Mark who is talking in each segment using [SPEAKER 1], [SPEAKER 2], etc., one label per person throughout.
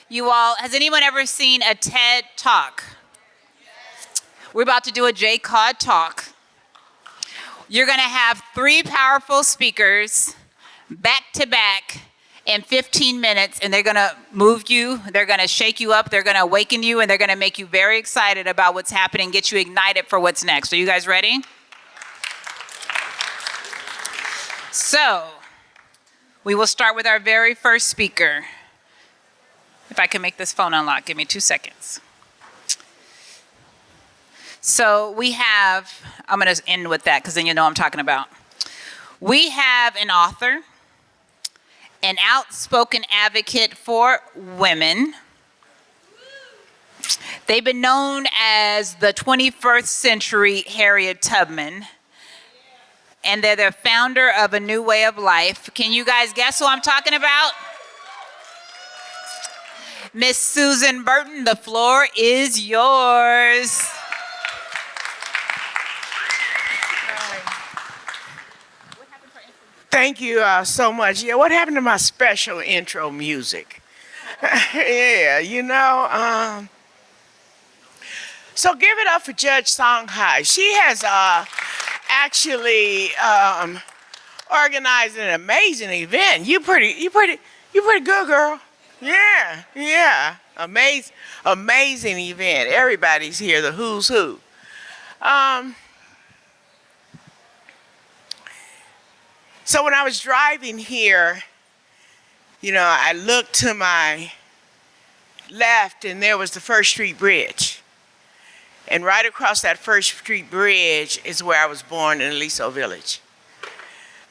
[SPEAKER 1] You all, has anyone ever seen a TED Talk? We're about to do a JCOD talk. You're going to have 3 powerful speakers back to back in 15 minutes, and they're going to move you, they're going to shake you up, they're going to awaken you, and they're going to make you very excited about what's happening, get you ignited for what's next. Are you guys ready? So, we will start with our very first speaker. If I can make this phone unlock, give me 2 seconds. So we have, I'm going to end with that because then you know what I'm talking about. We have an author, an outspoken advocate for women. They've been known as the 21st century Harriet Tubman. And they're the founder of A New Way of Life. Can you guys guess who I'm talking about? Miss Susan Burton, the floor is yours.
[SPEAKER 2] Thank you so much. Yeah, what happened to my special intro music? Yeah, so give it up for Judge Senghor. She has actually organized an amazing event. You pretty good, girl. Yeah. Amazing event. Everybody's here, the who's who. So when I was driving here, I looked to my left and there was the First Street Bridge. And right across that First Street Bridge is where I was born in Aliso Village.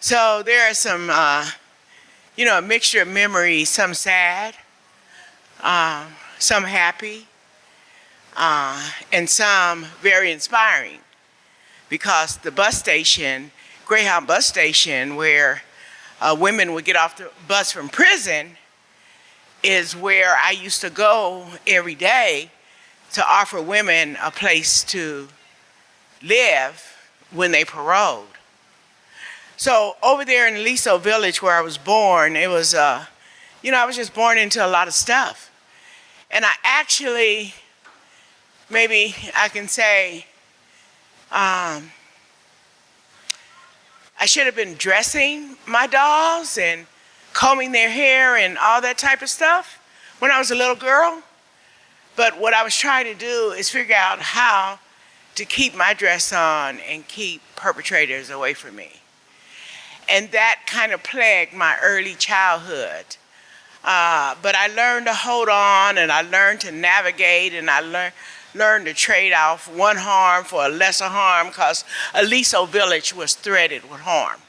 [SPEAKER 2] So there are some, a mixture of memories, some sad, some happy, and some very inspiring. Because the bus station, Greyhound bus station, where women would get off the bus from prison, is where I used to go every day to offer women a place to live when they paroled. So over there in Aliso Village where I was born, it was, I was just born into a lot of stuff. And I actually, maybe I can say, I should have been dressing my dolls and combing their hair and all that type of stuff when I was a little girl. But what I was trying to do is figure out how to keep my dress on and keep perpetrators away from me. And that kind of plagued my early childhood. But I learned to hold on, and I learned to navigate, and I learned to trade off one harm for a lesser harm, because Aliso Village was threaded with harm.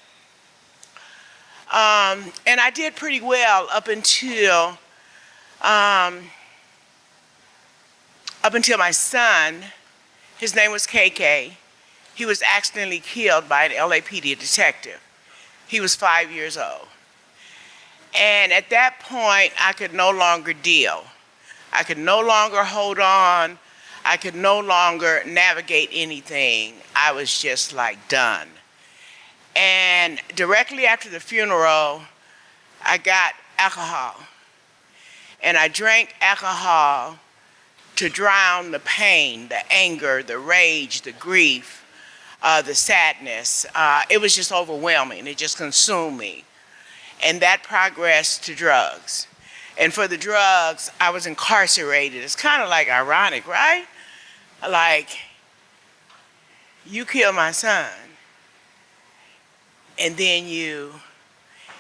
[SPEAKER 2] And I did pretty well up until my son, his name was KK, he was accidentally killed by an LAPD detective. He was 5 years old. And at that point, I could no longer deal. I could no longer hold on. I could no longer navigate anything. I was just like done. And directly after the funeral, I got alcohol. And I drank alcohol to drown the pain, the anger, the rage, the grief, the sadness. It was just overwhelming. It just consumed me. And that progressed to drugs. And for the drugs, I was incarcerated. It's kind of like ironic, right? Like, you kill my son, and then you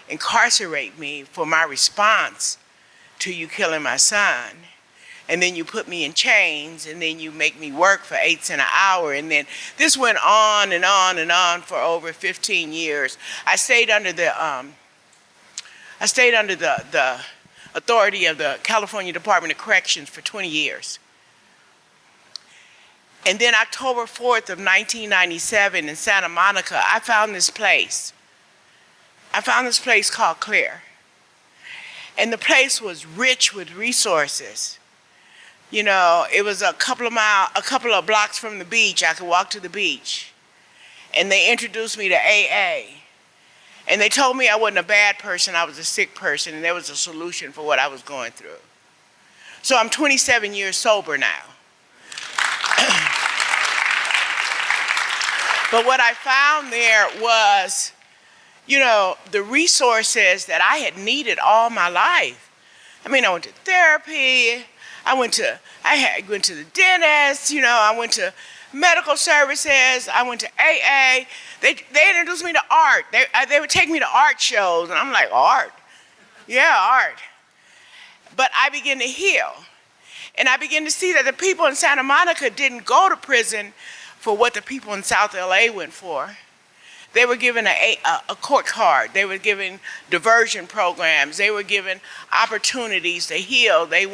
[SPEAKER 2] incarcerate me for my response to you killing my son, and then you put me in chains, and then you make me work for 8 cents an hour, and then this went on and on and on for over 15 years. I stayed under the authority of the California Department of Corrections for 20 years. And then October 4th of 1997 in Santa Monica, I found this place. I found this place called Clear. And the place was rich with resources. It was a couple of blocks from the beach. I could walk to the beach. And they introduced me to AA. And they told me I wasn't a bad person, I was a sick person, and there was a solution for what I was going through. So I'm 27 years sober now. But what I found there was, you know, the resources that I had needed all my life. I mean, I went to therapy, I went to the dentist, you know, I went to medical services, I went to AA. They introduced me to art. They would take me to art shows, and I'm like, art? Yeah, art. But I began to heal. And I began to see that the people in Santa Monica didn't go to prison for what the people in South LA went for. They were given a court card. They were given diversion programs. They were given opportunities to heal. They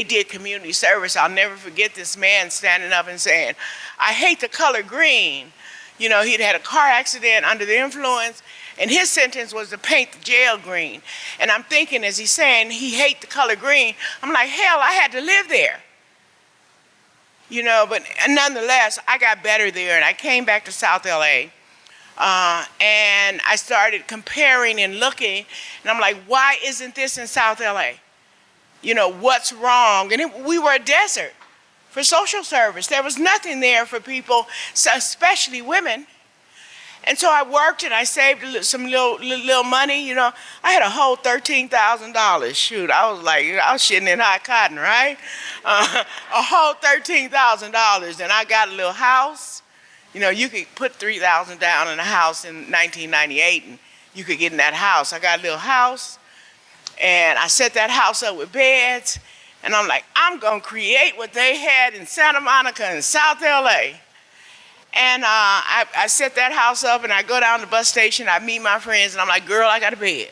[SPEAKER 2] did community service. I'll never forget this man standing up and saying, I hate the color green. You know, he'd had a car accident under the influence, and his sentence was to paint the jail green. And I'm thinking, as he's saying he hate the color green, I'm like, hell, I had to live there. You know, but nonetheless, I got better there, and I came back to South LA. And I started comparing and looking, and I'm like, why isn't this in South LA? You know, what's wrong? And we were a desert for social service. There was nothing there for people, especially women. And so I worked and I saved some little money, you know. I had a whole $13,000. Shoot, I was shitting in hot cotton, right? A whole $13,000, and I got a little house. You know, you could put $3,000 down in a house in 1998, and you could get in that house. I got a little house, and I set that house up with beds, and I'm like, I'm gonna create what they had in Santa Monica and South LA. And I set that house up, and I go down to the bus station, I meet my friends, and I'm like, girl, I got a bed.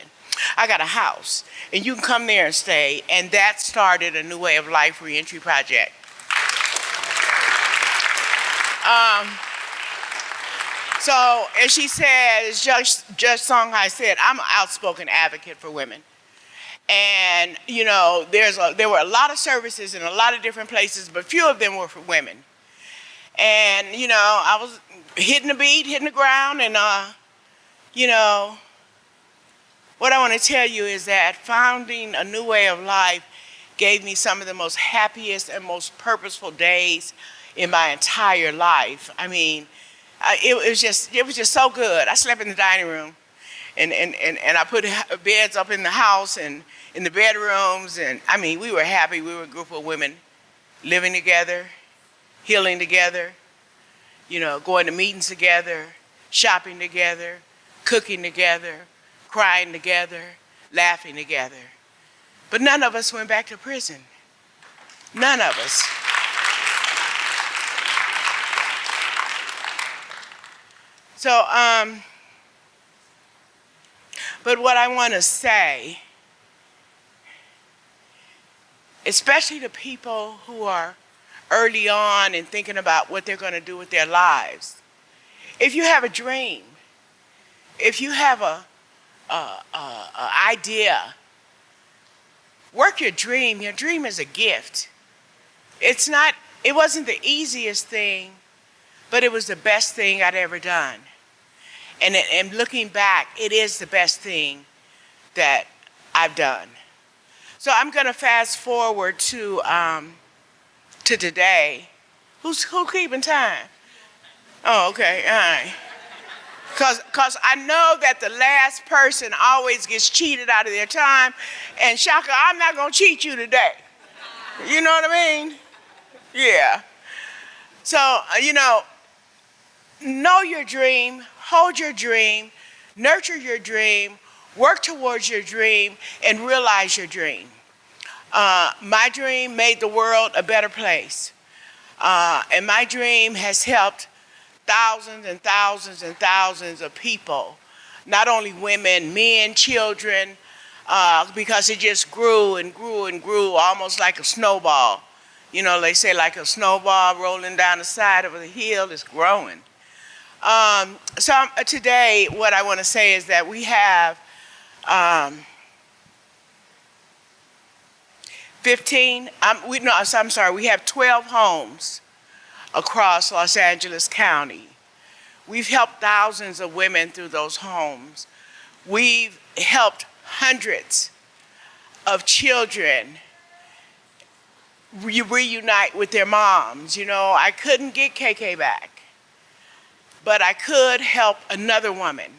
[SPEAKER 2] I got a house, and you can come there and stay. And that started a New Way of Life Reentry Project. So, as she said, as Judge Senghor said, I'm an outspoken advocate for women. And, you know, there were a lot of services in a lot of different places, but few of them were for women. And, you know, I was hitting the ground, and, you know, what I want to tell you is that founding a New Way of Life gave me some of the most happiest and most purposeful days in my entire life. I mean, it was just so good. I slept in the dining room, and I put beds up in the house and in the bedrooms, and I mean, we were happy. We were a group of women living together, healing together, you know, going to meetings together, shopping together, cooking together, crying together, laughing together. But none of us went back to prison. None of us. So, but what I want to say, especially to people who are early on and thinking about what they're going to do with their lives, if you have a dream, if you have a idea, work your dream. Your dream is a gift. It wasn't the easiest thing, but it was the best thing I'd ever done. And looking back, it is the best thing that I've done. So I'm going to fast forward to today. Who's keeping time? Oh, okay, all right. Because I know that the last person always gets cheated out of their time. And Shaka, I'm not going to cheat you today. You know what I mean? Yeah. So, you know your dream, hold your dream, nurture your dream, work towards your dream, and realize your dream. My dream made the world a better place. And my dream has helped thousands and thousands and thousands of people, not only women, men, children, because it just grew and grew and grew, almost like a snowball. You know, they say like a snowball rolling down the side of a hill is growing. Today, what I want to say is that we have we have 12 homes across Los Angeles County. We've helped thousands of women through those homes. We've helped hundreds of children reunite with their moms. You know, I couldn't get KK back, but I could help another woman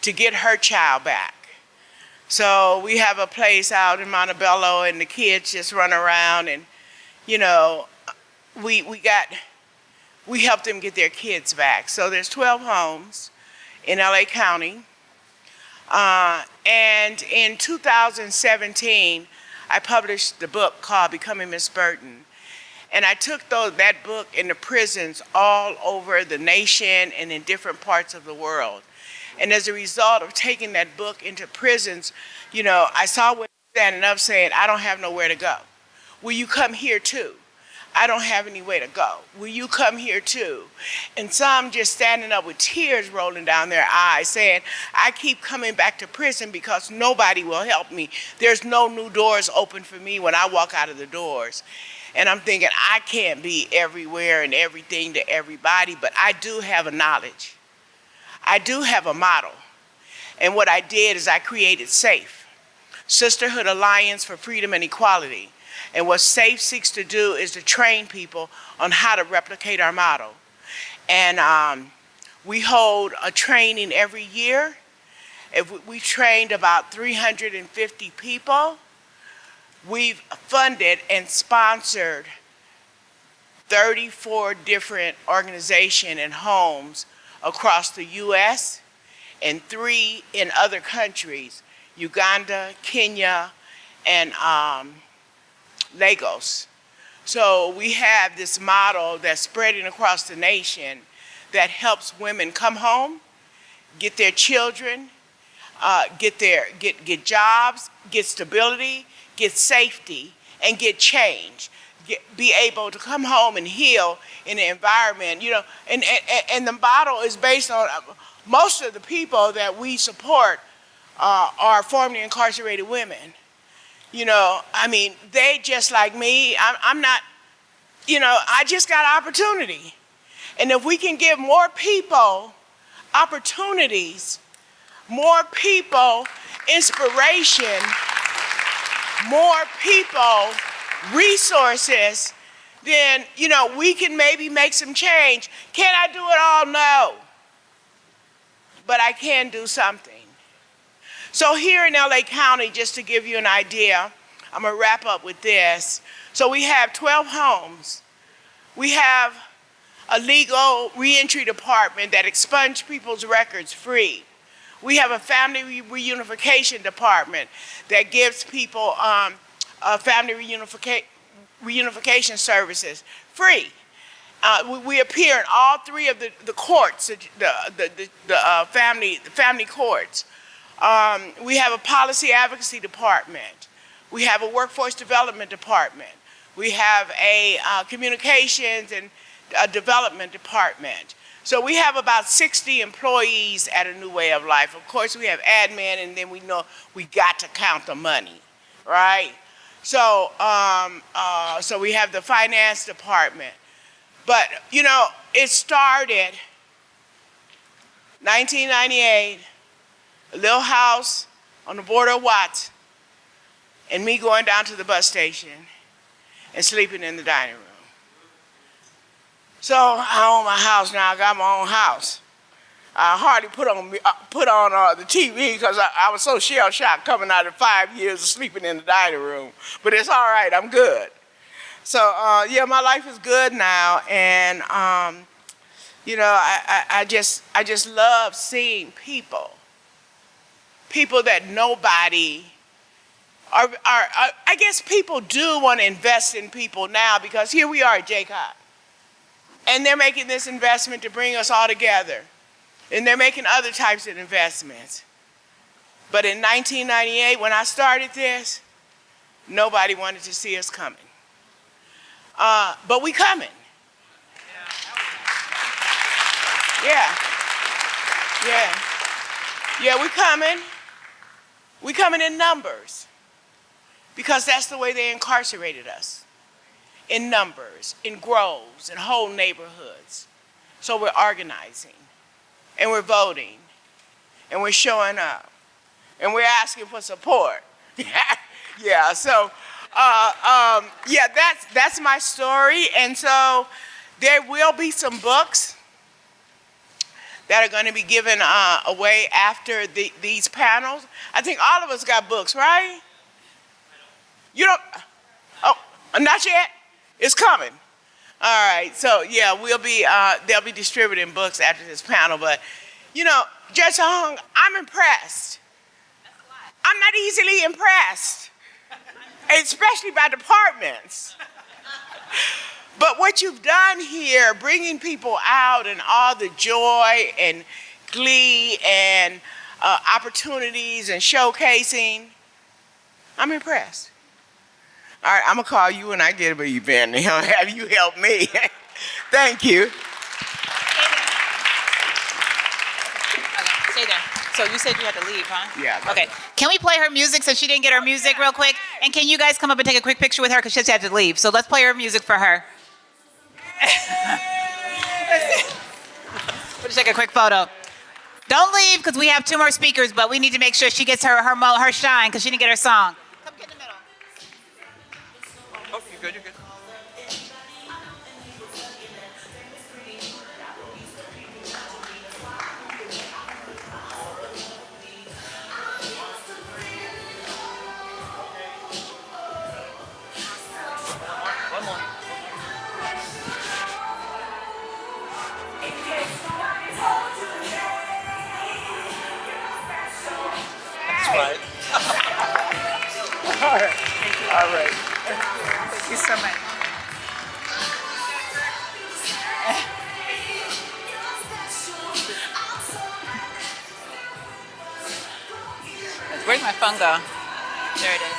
[SPEAKER 2] to get her child back. So we have a place out in Montebello, and the kids just run around, and you know, we helped them get their kids back. So there's 12 homes in LA County. And in 2017, I published the book called Becoming Miss Burton. And I took that book into prisons all over the nation and in different parts of the world. And as a result of taking that book into prisons, you know, I saw women standing up saying, I don't have nowhere to go. Will you come here too? I don't have anywhere to go. Will you come here too? And some just standing up with tears rolling down their eyes saying, I keep coming back to prison because nobody will help me. There's no new doors open for me when I walk out of the doors. And I'm thinking, I can't be everywhere and everything to everybody, but I do have a knowledge. I do have a model. And what I did is I created SAFE, Sisterhood Alliance for Freedom and Equality. And what SAFE seeks to do is to train people on how to replicate our model. And we hold a training every year. We've trained about 350 people. We've funded and sponsored 34 different organizations and homes across the U.S. and 3 in other countries, Uganda, Kenya, and Lagos. So we have this model that's spreading across the nation that helps women come home, get their children, get jobs, get stability, get safety, and get change. Be able to come home and heal in the environment, you know, and the model is based on most of the people that we support are formerly incarcerated women. You know, I mean, they just like me. I'm not, you know, I just got opportunity. And if we can give more people opportunities, more people inspiration, more people resources, then, you know, we can maybe make some change. Can I do it all? No. But I can do something. So here in LA County, just to give you an idea, I'm going to wrap up with this. So we have 12 homes. We have a legal reentry department that expunges people's records free. We have a family reunification department that gives people family reunification services free. We appear in all 3 of the courts, the family courts. We have a policy advocacy department. We have a workforce development department. We have a communications and development department. So we have about 60 employees at A New Way of Life. Of course, we have admin, and then we know we got to count the money, right? So, so we have the finance department. But, you know, it started 1998, a little house on the border of Watts, and me going down to the bus station and sleeping in the dining room. So I own my house now. I got my own house. I hardly put on the TV because I was so shell-shocked coming out of 5 years of sleeping in the dining room. But it's all right. I'm good. So yeah, my life is good now, and you know, I just love seeing people that nobody. I guess people do want to invest in people now because here we are at JCOD. And they're making this investment to bring us all together. And they're making other types of investments. But in 1998, when I started this, nobody wanted to see us coming. But we coming. Yeah, we coming. We coming in numbers. Because that's the way they incarcerated us. In numbers, in groves, in whole neighborhoods. So we're organizing, and we're voting, and we're showing up, and we're asking for support. Yeah, so Yeah, that's my story. And so there will be some books that are going to be given away after these panels. I think all of us got books, right? You don't? Oh, not yet? It's coming. All right, so yeah, they'll be distributing books after this panel, but you know, Judge Hung, I'm impressed. I'm not easily impressed, especially by departments. But what you've done here, bringing people out and all the joy and glee and opportunities and showcasing, I'm impressed. All right, I'm gonna call you when I get an event and have you help me. Thank you.
[SPEAKER 1] Okay, stay there. So you said you had to leave, huh?
[SPEAKER 2] Yeah.
[SPEAKER 1] Okay. Can we play her music so she didn't get her music real quick? And can you guys come up and take a quick picture with her because she just had to leave. So let's play her music for her. We'll just take a quick photo. Don't leave because we have 2 more speakers, but we need to make sure she gets her shine because she didn't get her song. Come get in the middle.
[SPEAKER 3] Oh, you're good, you're good. One more. That's right.
[SPEAKER 2] All right. All right. Thank you so much.
[SPEAKER 1] Where'd my phone go? There it is.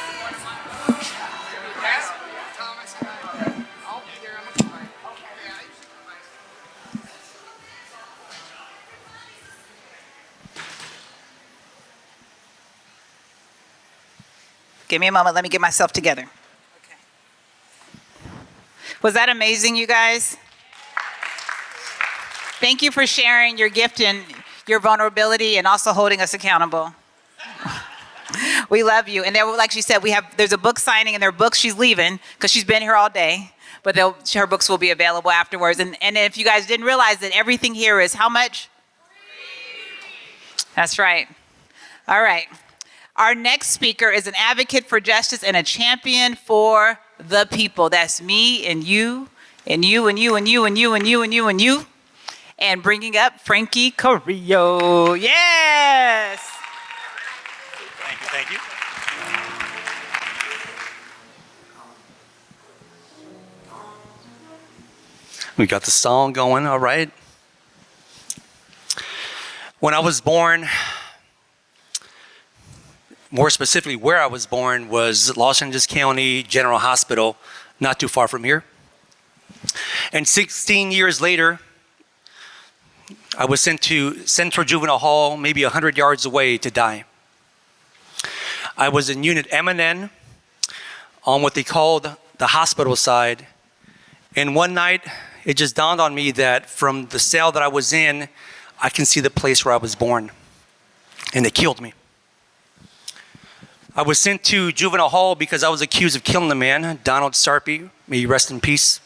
[SPEAKER 1] Give me a moment. Let me get myself together. Okay. Was that amazing, you guys? Thank you for sharing your gift and your vulnerability and also holding us accountable. We love you. And there, like she said, there's a book signing and there are books she's leaving because she's been here all day. But her books will be available afterwards. And if you guys didn't realize that everything here is how much? Free. That's right. All right. Our next speaker is an advocate for justice and a champion for the people. That's me and you and you and you and you and you and you and you and you. And bringing up Franky Carrillo. Yes.
[SPEAKER 3] Thank you, thank you. We got the song going, all right. When I was born, more specifically where I was born was Los Angeles County General Hospital, not too far from here. And 16 years later, I was sent to Central Juvenile Hall, maybe 100 yards away to die. I was in Unit M&N on what they called the hospital side. And one night, it just dawned on me that from the cell that I was in, I can see the place where I was born. And they killed me. I was sent to Juvenile Hall because I was accused of killing the man, Donald Sarpy, may he rest in peace.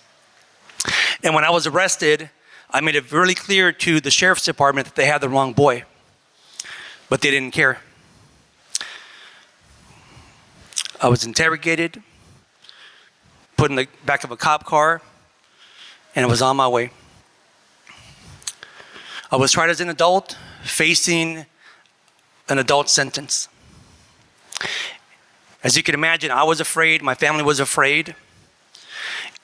[SPEAKER 3] And when I was arrested, I made it really clear to the sheriff's department that they had the wrong boy, but they didn't care. I was interrogated, put in the back of a cop car, and I was on my way. I was tried as an adult, facing an adult sentence. As you can imagine, I was afraid, my family was afraid.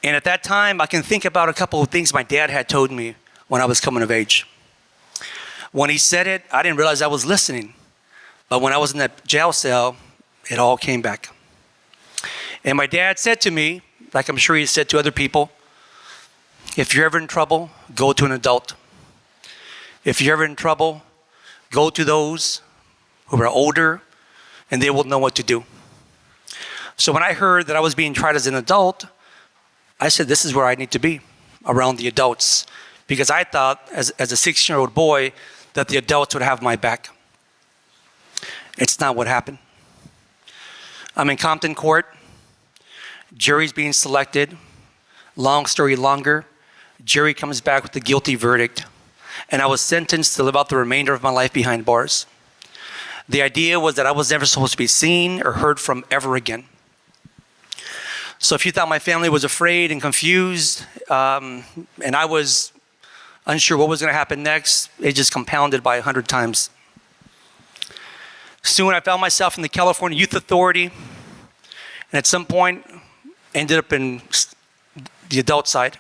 [SPEAKER 3] And at that time, I can think about a couple of things my dad had told me when I was coming of age. When he said it, I didn't realize I was listening. But when I was in that jail cell, it all came back. And my dad said to me, like I'm sure he said to other people, if you're ever in trouble, go to an adult. If you're ever in trouble, go to those who are older and they will know what to do. So when I heard that I was being tried as an adult, I said, this is where I need to be, around the adults. Because I thought, as a 16-year-old boy, that the adults would have my back. It's not what happened. I'm in Compton Court. Jury's being selected. Long story longer, jury comes back with the guilty verdict, and I was sentenced to live out the remainder of my life behind bars. The idea was that I was never supposed to be seen or heard from ever again. So if you thought my family was afraid and confused, and I was unsure what was going to happen next, it just compounded by 100 times. Soon I found myself in the California Youth Authority, and at some point ended up in the adult side.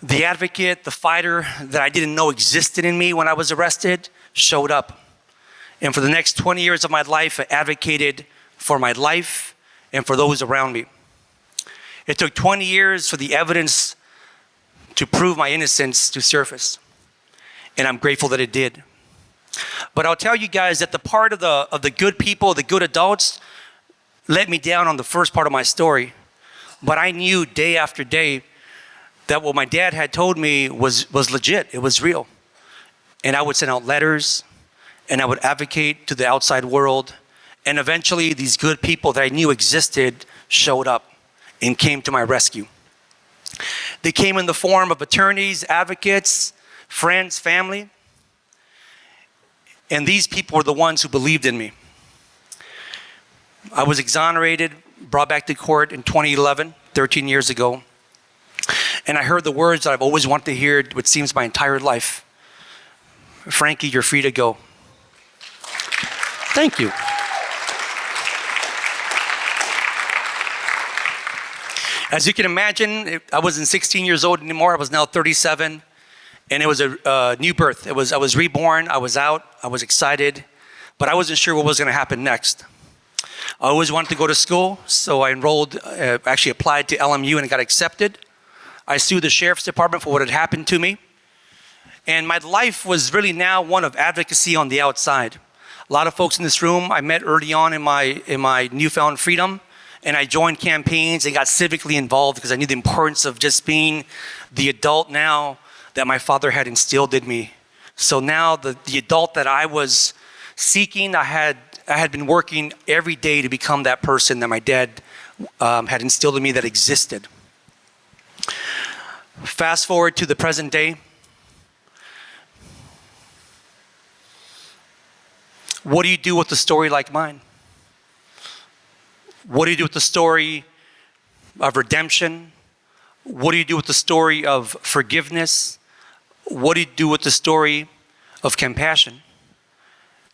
[SPEAKER 3] The advocate, the fighter that I didn't know existed in me when I was arrested, showed up. And for the next 20 years of my life, I advocated for my life and for those around me. It took 20 years for the evidence to prove my innocence to surface. And I'm grateful that it did. But I'll tell you guys that the part of the good people, the good adults, let me down on the first part of my story. But I knew day after day that what my dad had told me was legit. It was real. And I would send out letters, and I would advocate to the outside world. And eventually, these good people that I knew existed showed up and came to my rescue. They came in the form of attorneys, advocates, friends, family. And these people were the ones who believed in me. I was exonerated, brought back to court in 2011, 13 years ago. And I heard the words that I've always wanted to hear, which seems my entire life. Franky, you're free to go. Thank you. As you can imagine, I wasn't 16 years old anymore. I was now 37. And it was a new birth. I was reborn. I was out. I was excited. But I wasn't sure what was going to happen next. I always wanted to go to school, so I enrolled, actually applied to LMU and got accepted. I sued the sheriff's department for what had happened to me. And my life was really now one of advocacy on the outside. A lot of folks in this room I met early on in my newfound freedom, and I joined campaigns and got civically involved because I knew the importance of just being the adult now that my father had instilled in me. So now the adult that I was seeking, I had been working every day to become that person that my dad had instilled in me that existed. Fast forward to the present day. What do you do with a story like mine? What do you do with the story of redemption? What do you do with the story of forgiveness? What do you do with the story of compassion?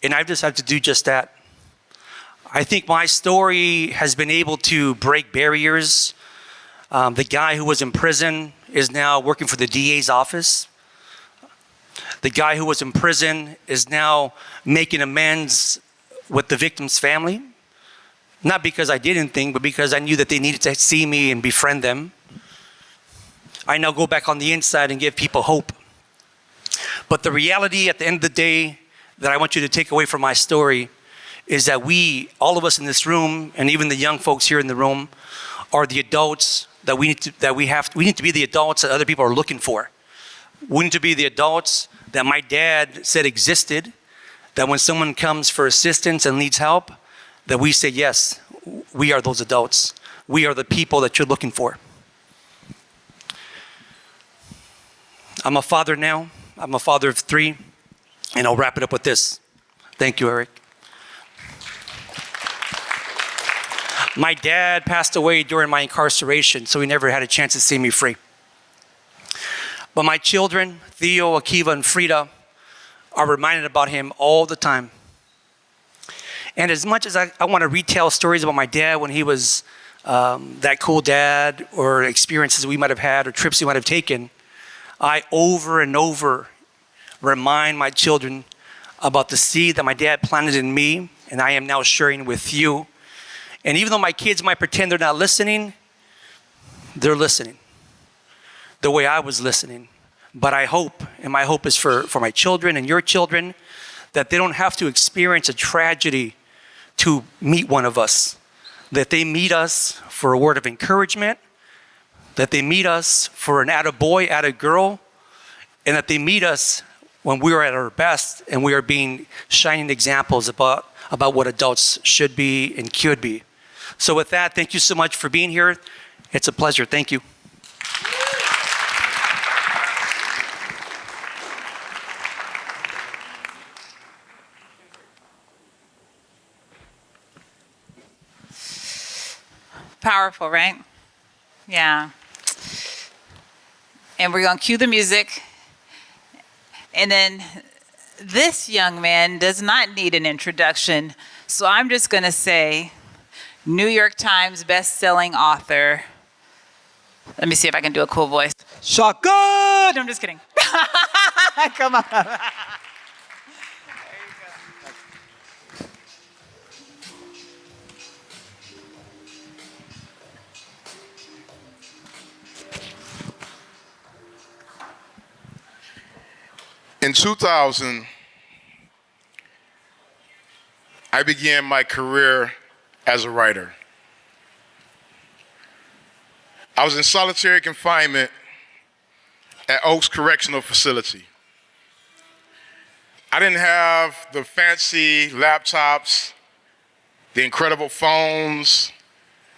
[SPEAKER 3] And I've decided to do just that. I think my story has been able to break barriers. The guy who was in prison is now working for the DA's office. The guy who was in prison is now making amends with the victim's family. Not because I did anything, but because I knew that they needed to see me and befriend them. I now go back on the inside and give people hope. But the reality at the end of the day that I want you to take away from my story is that we, all of us in this room, and even the young folks here in the room, are the adults that we need to be the adults that other people are looking for. We need to be the adults that my dad said existed, that when someone comes for assistance and needs help, that we say, yes, we are those adults. We are the people that you're looking for. I'm a father now. I'm a father of 3, and I'll wrap it up with this. Thank you, Eric. My dad passed away during my incarceration, so he never had a chance to see me free. But my children, Theo, Akiva, and Frida, are reminded about him all the time. And as much as I want to retell stories about my dad when he was that cool dad, or experiences we might have had, or trips we might have taken, I over and over remind my children about the seed that my dad planted in me, and I am now sharing with you. And even though my kids might pretend they're not listening, they're listening the way I was listening. But I hope, and my hope is for my children and your children, that they don't have to experience a tragedy to meet one of us. That they meet us for a word of encouragement, that they meet us for an attaboy, attagirl, and that they meet us when we are at our best and we are being shining examples about what adults should be and could be. So with that, thank you so much for being here. It's a pleasure. Thank you.
[SPEAKER 1] Powerful, right? Yeah. And we're going to cue the music. And then this young man does not need an introduction. So I'm just going to say, New York Times best-selling author. Let me see if I can do a cool voice. Shaka! No, I'm just kidding. Come on.
[SPEAKER 4] In 2000, I began my career as a writer. I was in solitary confinement at Oaks Correctional Facility. I didn't have the fancy laptops, the incredible phones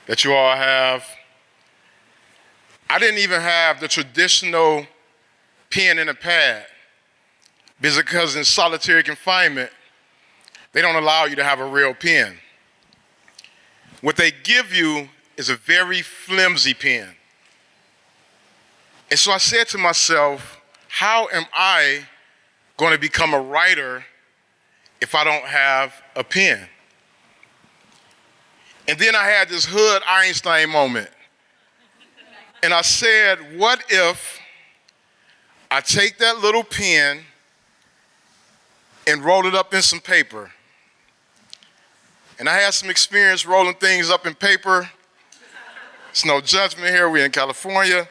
[SPEAKER 4] that you all have. I didn't even have the traditional pen and a pad, because in solitary confinement, they don't allow you to have a real pen. What they give you is a very flimsy pen. And so I said to myself, how am I going to become a writer if I don't have a pen? And then I had this Hood Einstein moment. And I said, what if I take that little pen and roll it up in some paper? And I had some experience rolling things up in paper. It's no judgment here, we're in California.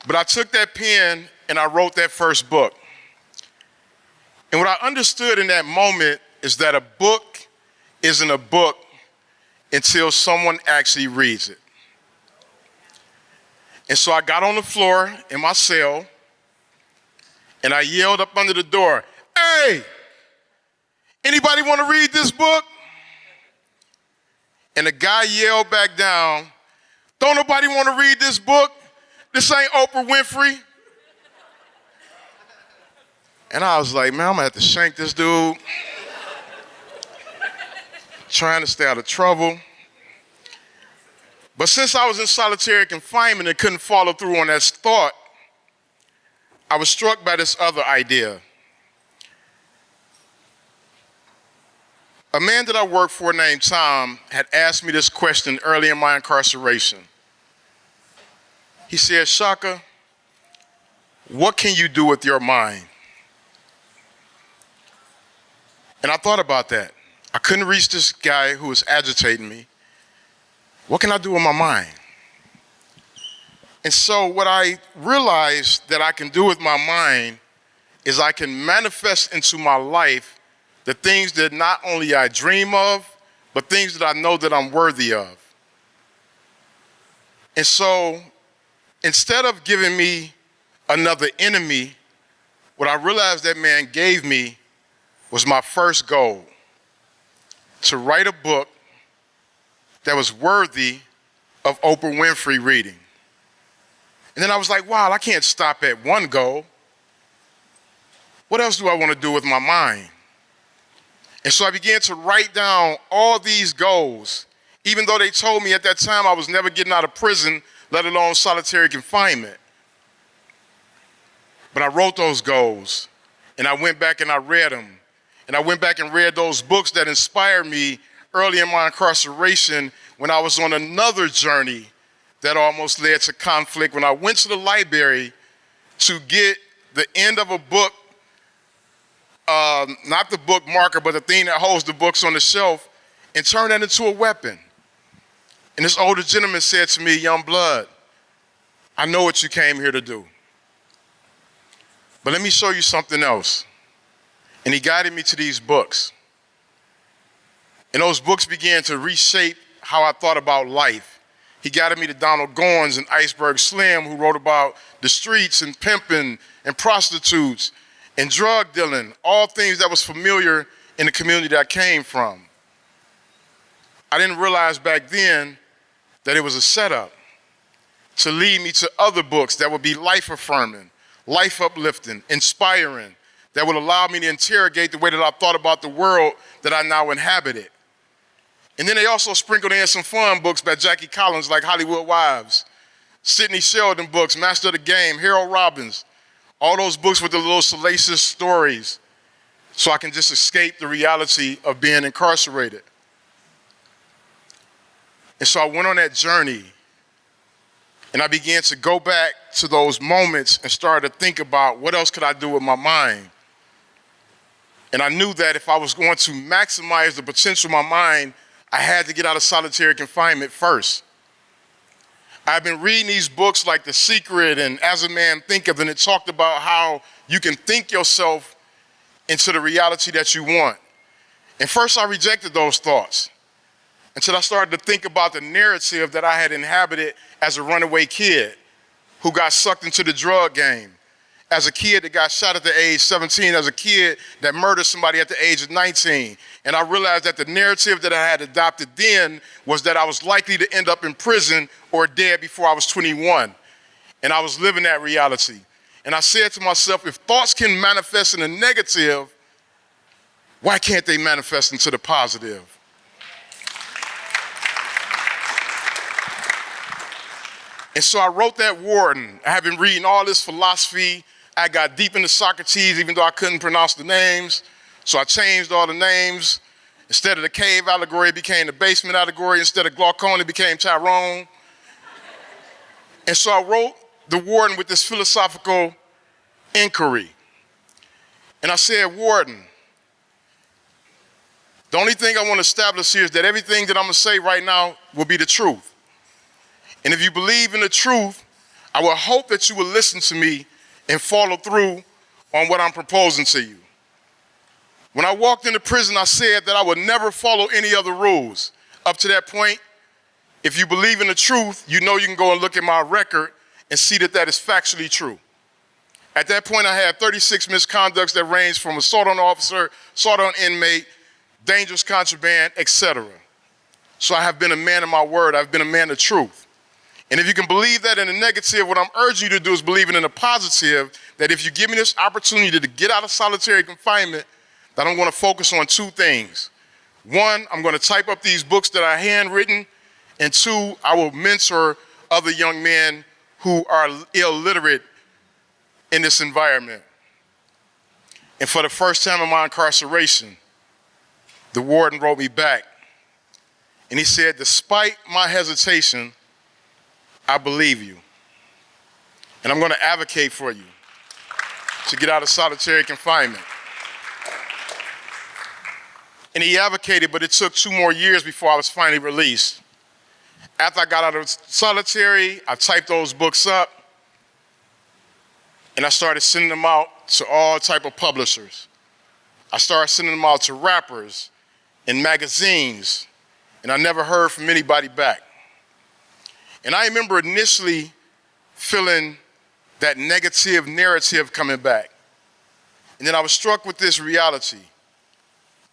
[SPEAKER 4] But I took that pen and I wrote that first book. And what I understood in that moment is that a book isn't a book until someone actually reads it. And so I got on the floor in my cell and I yelled up under the door, "Hey, anybody want to read this book?" And the guy yelled back down, "Don't nobody want to read this book? This ain't Oprah Winfrey." And I was like, man, I'm gonna have to shank this dude. Trying to stay out of trouble. But since I was in solitary confinement and couldn't follow through on that thought, I was struck by this other idea. A man that I worked for named Tom had asked me this question early in my incarceration. He said, "Shaka, what can you do with your mind?" And I thought about that. I couldn't reach this guy who was agitating me. What can I do with my mind? And so what I realized that I can do with my mind is I can manifest into my life the things that not only I dream of, but things that I know that I'm worthy of. And so instead of giving me another enemy, what I realized that man gave me was my first goal: to write a book that was worthy of Oprah Winfrey reading. And then I was like, wow, I can't stop at one goal. What else do I want to do with my mind? And so I began to write down all these goals, even though they told me at that time I was never getting out of prison, let alone solitary confinement. But I wrote those goals, and I went back and I read them. And I went back and read those books that inspired me early in my incarceration when I was on another journey that almost led to conflict. When I went to the library to get the end of a book, not the book marker, but the thing that holds the books on the shelf, and turned that into a weapon. And this older gentleman said to me, "Young blood, I know what you came here to do, but let me show you something else." And he guided me to these books. And those books began to reshape how I thought about life. He guided me to Donald Goins and Iceberg Slim, who wrote about the streets and pimping and prostitutes and drug dealing, all things that was familiar in the community that I came from. I didn't realize back then that it was a setup to lead me to other books that would be life affirming, life uplifting, inspiring, that would allow me to interrogate the way that I thought about the world that I now inhabited. And then they also sprinkled in some fun books by Jackie Collins, like Hollywood Wives, Sidney Sheldon books, Master of the Game, Harold Robbins, all those books with the little salacious stories, so I can just escape the reality of being incarcerated. And so I went on that journey, and I began to go back to those moments and started to think about what else could I do with my mind. And I knew that if I was going to maximize the potential of my mind, I had to get out of solitary confinement first. I've been reading these books like The Secret and As a Man Thinketh, and it talked about how you can think yourself into the reality that you want. And first I rejected those thoughts until I started to think about the narrative that I had inhabited as a runaway kid who got sucked into the drug game, as a kid that got shot at the age 17, as a kid that murdered somebody at the age of 19. And I realized that the narrative that I had adopted then was that I was likely to end up in prison or dead before I was 21. And I was living that reality. And I said to myself, if thoughts can manifest in the negative, why can't they manifest into the positive? And so I wrote that warden. I had been reading all this philosophy. I got deep into Socrates, even though I couldn't pronounce the names. So I changed all the names. Instead of the cave allegory, it became the basement allegory. Instead of Glaucon, it became Tyrone. And so I wrote the warden with this philosophical inquiry. And I said, warden, the only thing I want to establish here is that everything that I'm going to say right now will be the truth. And if you believe in the truth, I will hope that you will listen to me and follow through on what I'm proposing to you. When I walked into prison, I said that I would never follow any other rules. Up to that point, if you believe in the truth, you know you can go and look at my record and see that that is factually true. At that point, I had 36 misconducts that ranged from assault on an officer, assault on an inmate, dangerous contraband, etc. So I have been a man of my word. I've been a man of truth. And if you can believe that in the negative, what I'm urging you to do is believe it in the positive, that if you give me this opportunity to get out of solitary confinement, that I'm going to focus on two things. One, I'm going to type up these books that are handwritten, and two, I will mentor other young men who are illiterate in this environment. And for the first time in my incarceration, the warden wrote me back, and he said, despite my hesitation, I believe you, and I'm going to advocate for you to get out of solitary confinement. And he advocated, but it took 2 more years before I was finally released. After I got out of solitary, I typed those books up, and I started sending them out to all type of publishers. I started sending them out to rappers and magazines, and I never heard from anybody back. And I remember initially feeling that negative narrative coming back. And then I was struck with this reality.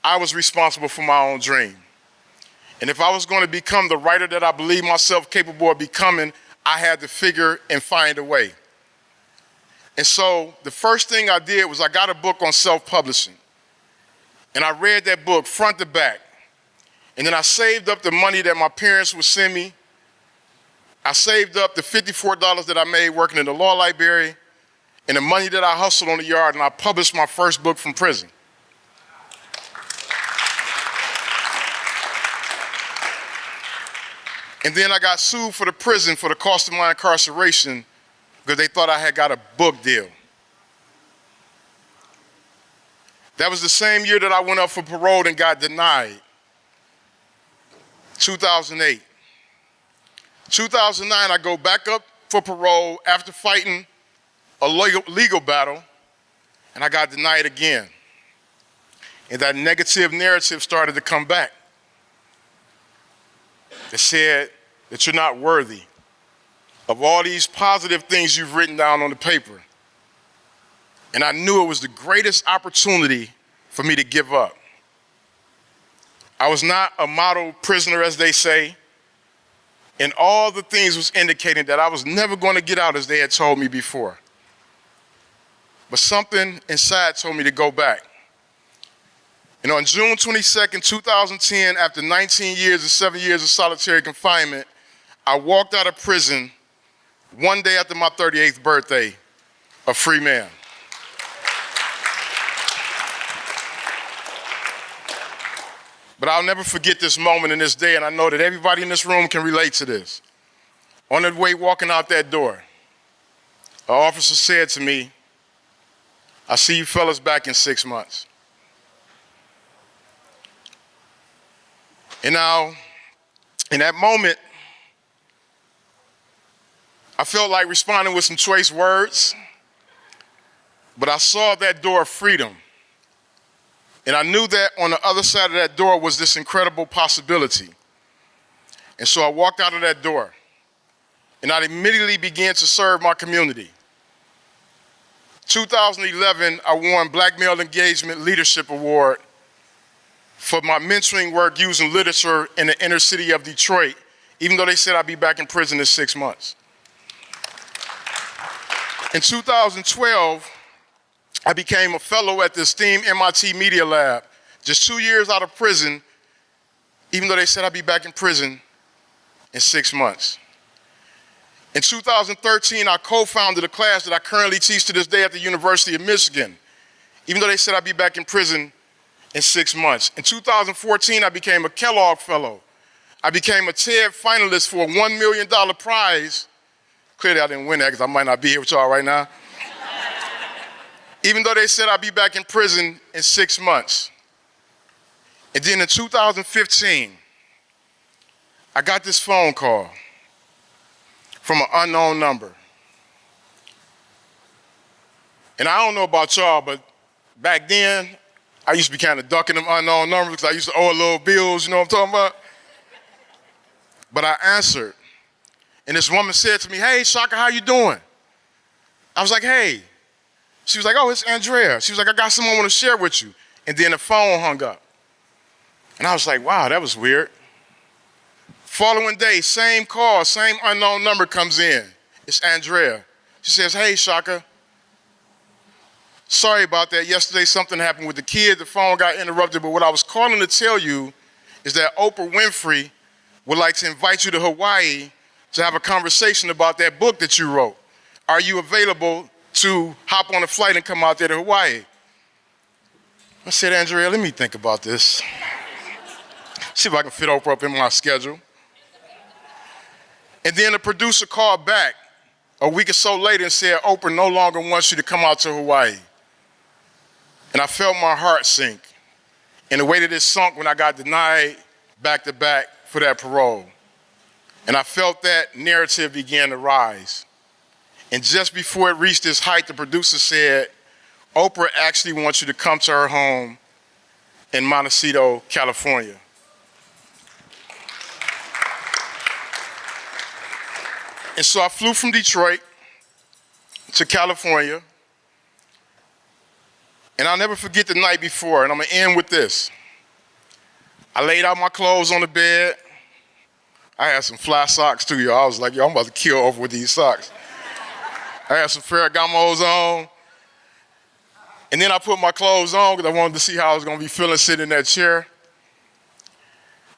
[SPEAKER 4] I was responsible for my own dream. And if I was going to become the writer that I believe myself capable of becoming, I had to figure and find a way. And so the first thing I did was I got a book on self-publishing. And I read that book front to back. And then I saved up the money that my parents would send me. I saved up the $54 that I made working in the law library and the money that I hustled on the yard, and I published my first book from prison. And then I got sued for the prison for the cost of my incarceration because they thought I had got a book deal. That was the same year that I went up for parole and got denied, 2008. 2009, I go back up for parole after fighting a legal battle, and I got denied again. And that negative narrative started to come back. It said that you're not worthy of all these positive things you've written down on the paper. And I knew it was the greatest opportunity for me to give up. I was not a model prisoner, as they say. And all the things was indicating that I was never going to get out, as they had told me before. But something inside told me to go back. And on June 22nd, 2010, after 19 years and 7 years of solitary confinement, I walked out of prison one day after my 38th birthday, a free man. But I'll never forget this moment and this day, and I know that everybody in this room can relate to this. On the way walking out that door, an officer said to me, "I see you fellas back in 6 months." And now, in that moment, I felt like responding with some choice words, but I saw that door of freedom. And I knew that on the other side of that door was this incredible possibility. And so I walked out of that door, and I immediately began to serve my community. 2011, I won Black Male Engagement Leadership Award for my mentoring work using literature in the inner city of Detroit, even though they said I'd be back in prison in 6 months. In 2012, I became a fellow at the esteemed MIT Media Lab, just 2 years out of prison, even though they said I'd be back in prison in 6 months. In 2013, I co-founded a class that I currently teach to this day at the University of Michigan, even though they said I'd be back in prison in 6 months. In 2014, I became a Kellogg Fellow. I became a TED finalist for a $1 million prize. Clearly, I didn't win that because I might not be here with y'all right now. Even though they said I'd be back in prison in 6 months. And then in 2015, I got this phone call from an unknown number. And I don't know about y'all, but back then, I used to be kind of ducking them unknown numbers because I used to owe a little bills, you know what I'm talking about? But I answered, and this woman said to me, "Hey, Shaka, how you doing?" I was like, "Hey." She was like, "Oh, it's Andrea." She was like, "I got someone I want to share with you." And then the phone hung up. And I was like, wow, that was weird. Following day, same call, same unknown number comes in. It's Andrea. She says, "Hey, Shaka. Sorry about that. Yesterday something happened with the kid. The phone got interrupted. But what I was calling to tell you is that Oprah Winfrey would like to invite you to Hawaii to have a conversation about that book that you wrote. Are you available to hop on a flight and come out there to Hawaii?" I said, "Andrea, let me think about this. See if I can fit Oprah up in my schedule." And then the producer called back a week or so later and said, "Oprah no longer wants you to come out to Hawaii." And I felt my heart sink in the way that it sunk when I got denied back-to-back for that parole. And I felt that narrative began to rise. And just before it reached its height, the producer said, "Oprah actually wants you to come to her home in Montecito, California." And so I flew from Detroit to California. And I'll never forget the night before, and I'm gonna end with this. I laid out my clothes on the bed. I had some fly socks too, y'all. I was like, yo, I'm about to kill Oprah with these socks. I had some Ferragamos on. And then I put my clothes on because I wanted to see how I was gonna be feeling sitting in that chair.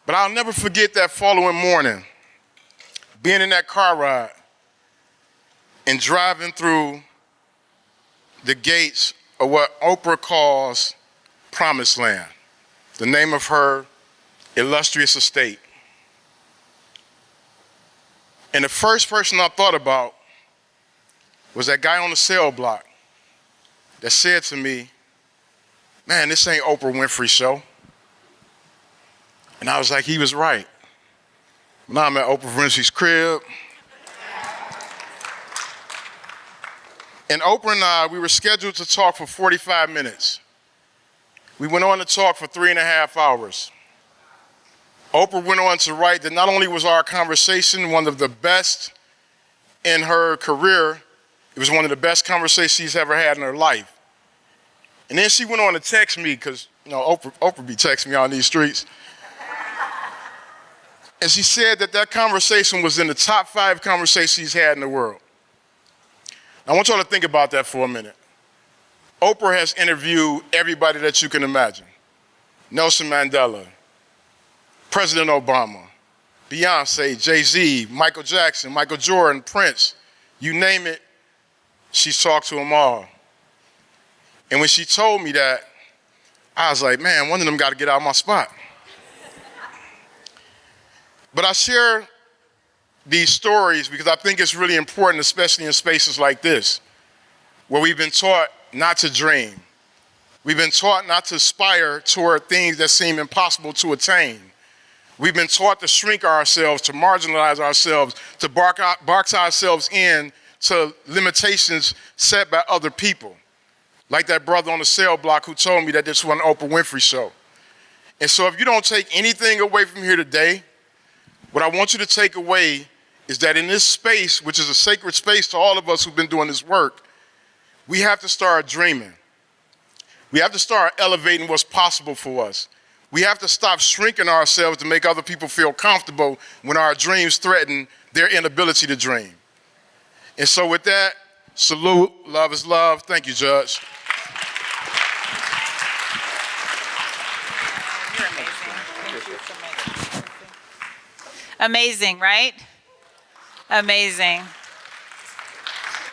[SPEAKER 4] But I'll never forget that following morning, being in that car ride and driving through the gates of what Oprah calls Promised Land, the name of her illustrious estate. And the first person I thought about was that guy on the cell block that said to me, "Man, this ain't Oprah Winfrey's show." And I was like, he was right. Now I'm at Oprah Winfrey's crib. And Oprah and I, we were scheduled to talk for 45 minutes. We went on to talk for 3.5 hours. Oprah went on to write that not only was our conversation one of the best in her career, it was one of the best conversations she's ever had in her life. And then she went on to text me, because you know Oprah be texting me on these streets. And she said that that conversation was in the top 5 conversations he's had in the world. I want y'all to think about that for a minute. Oprah has interviewed everybody that you can imagine. Nelson Mandela, President Obama, Beyonce, Jay-Z, Michael Jackson, Michael Jordan, Prince, you name it, she's talked to them all. And when she told me that, I was like, man, one of them got to get out of my spot. But I share these stories because I think it's really important, especially in spaces like this, where we've been taught not to dream. We've been taught not to aspire toward things that seem impossible to attain. We've been taught to shrink ourselves, to marginalize ourselves, to box ourselves in to limitations set by other people. Like that brother on the cell block who told me that this was an Oprah Winfrey show. And so if you don't take anything away from here today, what I want you to take away is that in this space, which is a sacred space to all of us who've been doing this work, we have to start dreaming. We have to start elevating what's possible for us. We have to stop shrinking ourselves to make other people feel comfortable when our dreams threaten their inability to dream. And so with that, salute, love is love. Thank you, Judge.
[SPEAKER 1] You're amazing. Thank you so much. Amazing, right? Amazing.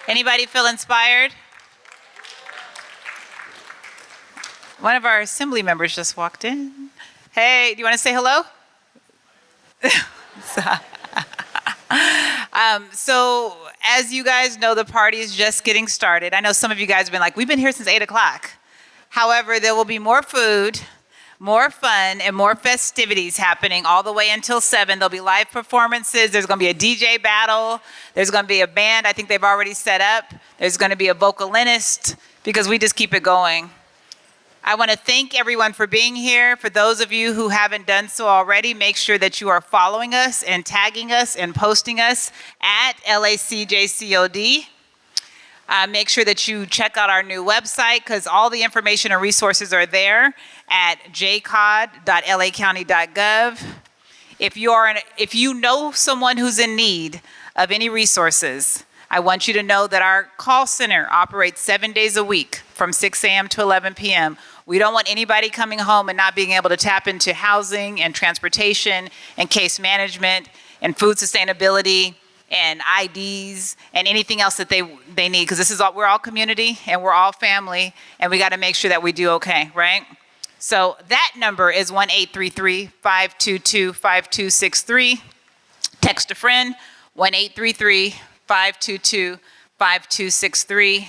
[SPEAKER 1] Anybody feel inspired? One of our assembly members just walked in. Hey, do you want to say hello? So as you guys know, the party is just getting started. I know some of you guys have been like, we've been here since 8 o'clock. However, there will be more food, more fun, and more festivities happening all the way until 7. There'll be live performances. There's going to be a DJ battle. There's going to be a band I think they've already set up. There's going to be a vocalist because we just keep it going. I want to thank everyone for being here. For those of you who haven't done so already, make sure that you are following us and tagging us and posting us at LACJCOD. Make sure that you check out our new website because all the information and resources are there at jcod.lacounty.gov. If you know someone who's in need of any resources, I want you to know that our call center operates 7 days a week from 6 a.m. to 11 p.m. We don't want anybody coming home and not being able to tap into housing and transportation and case management and food sustainability and IDs and anything else that they need because we're all community and we're all family and we got to make sure that we do okay, right? So that number is 1-833-522-5263. Text a friend, 1-833-522-5263.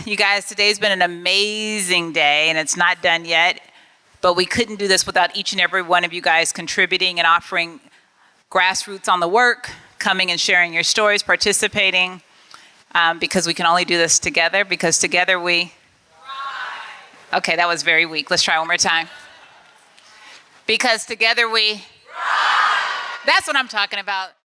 [SPEAKER 1] You guys, today's been an amazing day and it's not done yet, but we couldn't do this without each and every one of you guys contributing and offering grassroots on the work, coming and sharing your stories, participating, because we can only do this together, because together we... Okay, that was very weak. Let's try one more time. Because together we... That's what I'm talking about.